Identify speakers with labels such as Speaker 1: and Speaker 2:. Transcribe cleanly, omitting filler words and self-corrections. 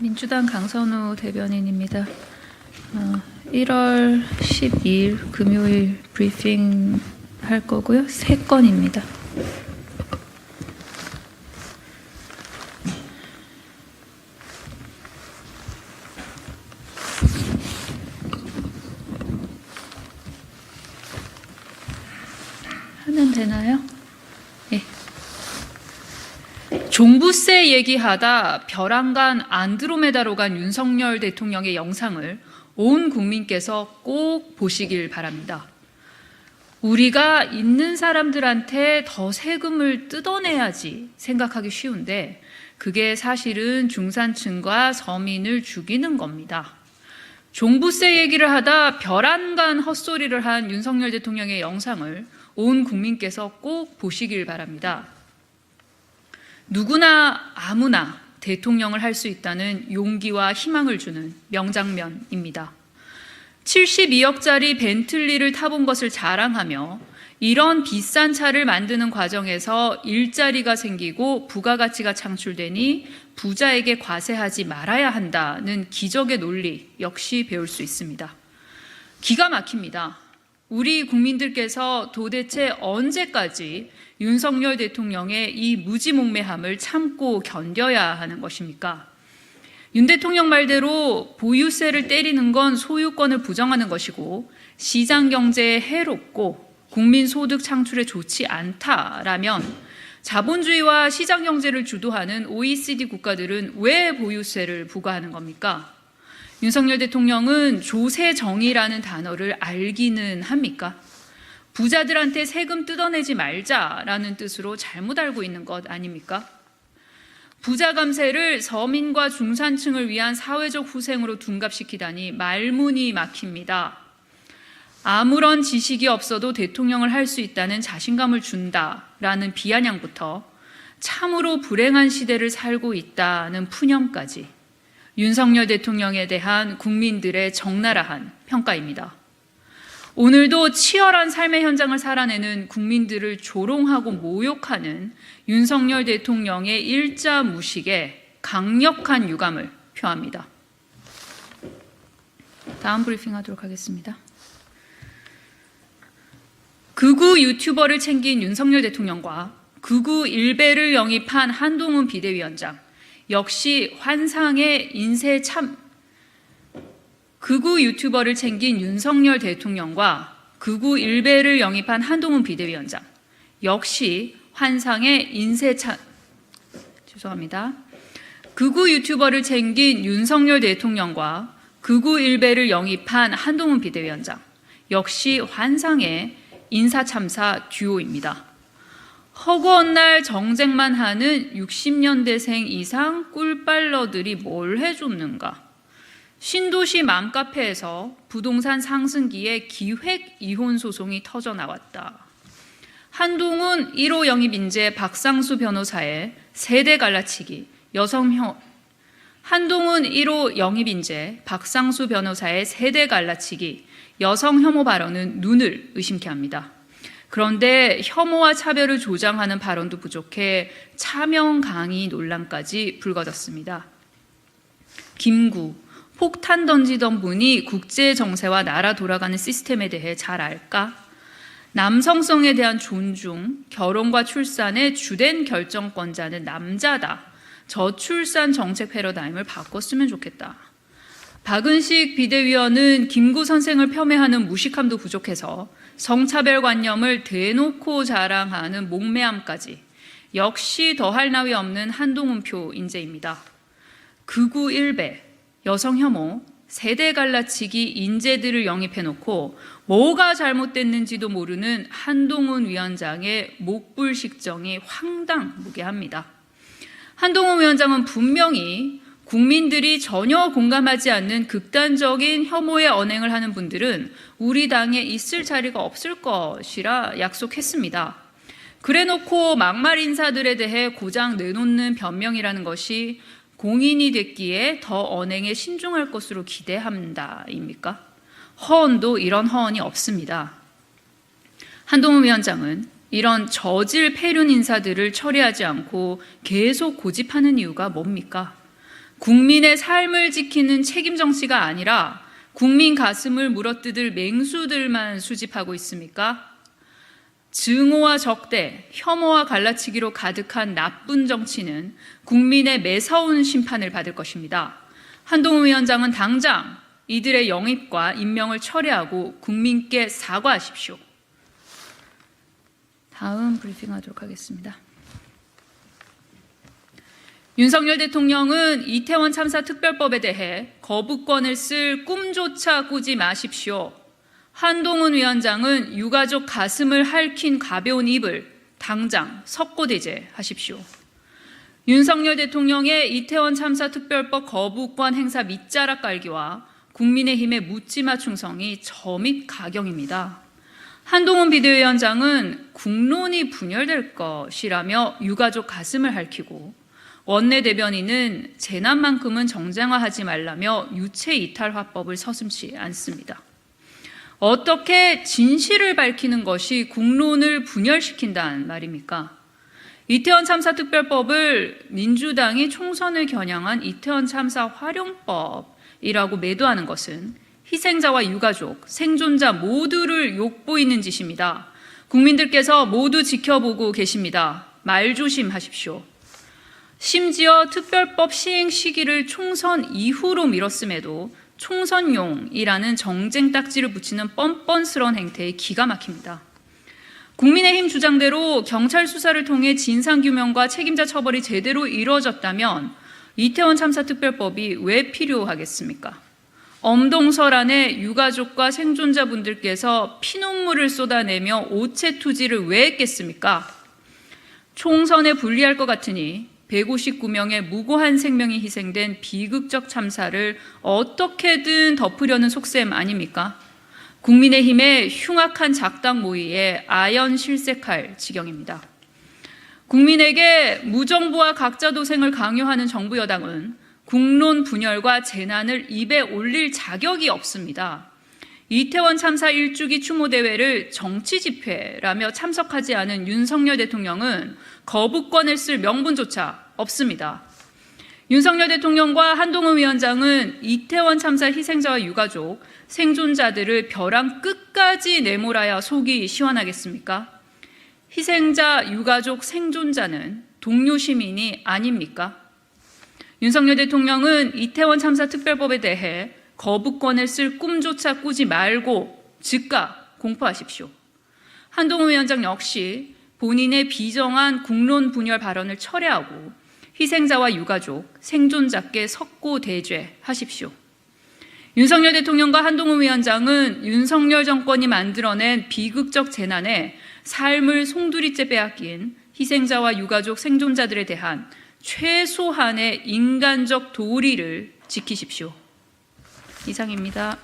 Speaker 1: 민주당 강선우 대변인입니다. 1월 12일 금요일 브리핑 할 거고요. 3건입니다. 하면 되나요? 예. 종부세 얘기하다 벼랑간 안드로메다로 간 윤석열 대통령의 영상을 온 국민께서 꼭 보시길 바랍니다. 우리가 있는 사람들한테 더 세금을 뜯어내야지 생각하기 쉬운데 그게 사실은 중산층과 서민을 죽이는 겁니다. 종부세 얘기를 하다 벼랑간 헛소리를 한 윤석열 대통령의 영상을 온 국민께서 꼭 보시길 바랍니다. 누구나 아무나 대통령을 할 수 있다는 용기와 희망을 주는 명장면입니다. 72억짜리 벤틀리를 타본 것을 자랑하며 이런 비싼 차를 만드는 과정에서 일자리가 생기고 부가가치가 창출되니 부자에게 과세하지 말아야 한다는 기적의 논리 역시 배울 수 있습니다. 기가 막힙니다. 우리 국민들께서 도대체 언제까지 윤석열 대통령의 이 무지몽매함을 참고 견뎌야 하는 것입니까? 윤 대통령 말대로 보유세를 때리는 건 소유권을 부정하는 것이고 시장 경제에 해롭고 국민 소득 창출에 좋지 않다라면 자본주의와 시장 경제를 주도하는 OECD 국가들은 왜 보유세를 부과하는 겁니까? 윤석열 대통령은 조세정의라는 단어를 알기는 합니까? 부자들한테 세금 뜯어내지 말자라는 뜻으로 잘못 알고 있는 것 아닙니까? 부자 감세를 서민과 중산층을 위한 사회적 후생으로 둔갑시키다니 말문이 막힙니다. 아무런 지식이 없어도 대통령을 할 수 있다는 자신감을 준다라는 비아냥부터 참으로 불행한 시대를 살고 있다는 푸념까지 윤석열 대통령에 대한 국민들의 적나라한 평가입니다. 오늘도 치열한 삶의 현장을 살아내는 국민들을 조롱하고 모욕하는 윤석열 대통령의 일자 무식에 강력한 유감을 표합니다. 다음 브리핑 하도록 하겠습니다. 극우 유튜버를 챙긴 윤석열 대통령과 극우 일베를 영입한 한동훈 비대위원장 역시 환상의 극우 유튜버를 챙긴 윤석열 대통령과 극우 일베를 영입한 한동훈 비대위원장 역시 환상의 극우 유튜버를 챙긴 윤석열 대통령과 극우 일베를 영입한 한동훈 비대위원장 역시 환상의 인사참사 듀오입니다. 허구한 날 정쟁만 하는 60년대생 이상 꿀빨러들이 뭘 해줬는가? 신도시 맘카페에서 부동산 상승기에 기획 이혼 소송이 터져나왔다. 한동훈 1호 영입 인재 박상수 변호사의 세대 갈라치기 한동훈 1호 영입 인재 박상수 변호사의 세대 갈라치기 여성 혐오 발언은 눈을 의심케 합니다. 그런데 혐오와 차별을 조장하는 발언도 부족해 차명 강의 논란까지 불거졌습니다. 김구 폭탄 던지던 분이 국제 정세와 나라 돌아가는 시스템에 대해 잘 알까? 남성성에 대한 존중, 결혼과 출산의 주된 결정권자는 남자다. 저출산 정책 패러다임을 바꿨으면 좋겠다. 박은식 비대위원은 김구 선생을 폄훼하는 무식함도 부족해서 성차별관념을 대놓고 자랑하는 목매함까지 역시 더할 나위 없는 한동훈표 인재입니다. 극우 일배, 여성 혐오, 세대 갈라치기 인재들을 영입해놓고 뭐가 잘못됐는지도 모르는 한동훈 위원장의 목불식정이 황당무계합니다. 한동훈 위원장은 분명히 국민들이 전혀 공감하지 않는 극단적인 혐오의 언행을 하는 분들은 우리 당에 있을 자리가 없을 것이라 약속했습니다. 그래놓고 막말 인사들에 대해 고장 내놓는 변명이라는 것이 공인이 됐기에 더 언행에 신중할 것으로 기대한다입니까? 허언도 이런 허언이 없습니다. 한동훈 위원장은 이런 저질 폐륜 인사들을 처리하지 않고 계속 고집하는 이유가 뭡니까? 국민의 삶을 지키는 책임 정치가 아니라 국민 가슴을 물어뜯을 맹수들만 수집하고 있습니까? 증오와 적대, 혐오와 갈라치기로 가득한 나쁜 정치는 국민의 매서운 심판을 받을 것입니다. 한동훈 위원장은 당장 이들의 영입과 임명을 철회하고 국민께 사과하십시오. 다음 브리핑하도록 하겠습니다. 윤석열 대통령은 이태원 참사 특별법에 대해 거부권을 쓸 꿈조차 꾸지 마십시오. 한동훈 위원장은 유가족 가슴을 핥힌 가벼운 입을 당장 석고대죄하십시오. 윤석열 대통령의 이태원 참사 특별법 거부권 행사 밑자락 깔기와 국민의힘의 묻지마 충성이 저밋 가경입니다. 한동훈 비대위원장은 국론이 분열될 것이라며 유가족 가슴을 핥히고 원내대변인은 재난만큼은 정쟁화하지 말라며 유체이탈화법을 서슴지 않습니다. 어떻게 진실을 밝히는 것이 국론을 분열시킨다는 말입니까? 이태원 참사 특별법을 민주당이 총선을 겨냥한 이태원 참사 활용법이라고 매도하는 것은 희생자와 유가족, 생존자 모두를 욕보이는 짓입니다. 국민들께서 모두 지켜보고 계십니다. 말조심하십시오. 심지어 특별법 시행 시기를 총선 이후로 미뤘음에도 총선용이라는 정쟁 딱지를 붙이는 뻔뻔스러운 행태에 기가 막힙니다. 국민의힘 주장대로 경찰 수사를 통해 진상규명과 책임자 처벌이 제대로 이루어졌다면 이태원 참사 특별법이 왜 필요하겠습니까? 엄동설 안에 유가족과 생존자분들께서 피눈물을 쏟아내며 오체투지를 왜 했겠습니까? 총선에 불리할 것 같으니 159명의 무고한 생명이 희생된 비극적 참사를 어떻게든 덮으려는 속셈 아닙니까? 국민의힘의 흉악한 작당 모의에 아연실색할 지경입니다. 국민에게 무정부와 각자도생을 강요하는 정부 여당은 국론 분열과 재난을 입에 올릴 자격이 없습니다. 이태원 참사 1주기 추모대회를 정치집회라며 참석하지 않은 윤석열 대통령은 거부권을 쓸 명분조차 없습니다. 윤석열 대통령과 한동훈 위원장은 이태원 참사 희생자와 유가족, 생존자들을 벼랑 끝까지 내몰아야 속이 시원하겠습니까? 희생자, 유가족, 생존자는 동료 시민이 아닙니까? 윤석열 대통령은 이태원 참사 특별법에 대해 거부권을 쓸 꿈조차 꾸지 말고 즉각 공포하십시오. 한동훈 위원장 역시 본인의 비정한 국론 분열 발언을 철회하고 희생자와 유가족, 생존자께 석고대죄하십시오. 윤석열 대통령과 한동훈 위원장은 윤석열 정권이 만들어낸 비극적 재난에 삶을 송두리째 빼앗긴 희생자와 유가족, 생존자들에 대한 최소한의 인간적 도리를 지키십시오. 이상입니다.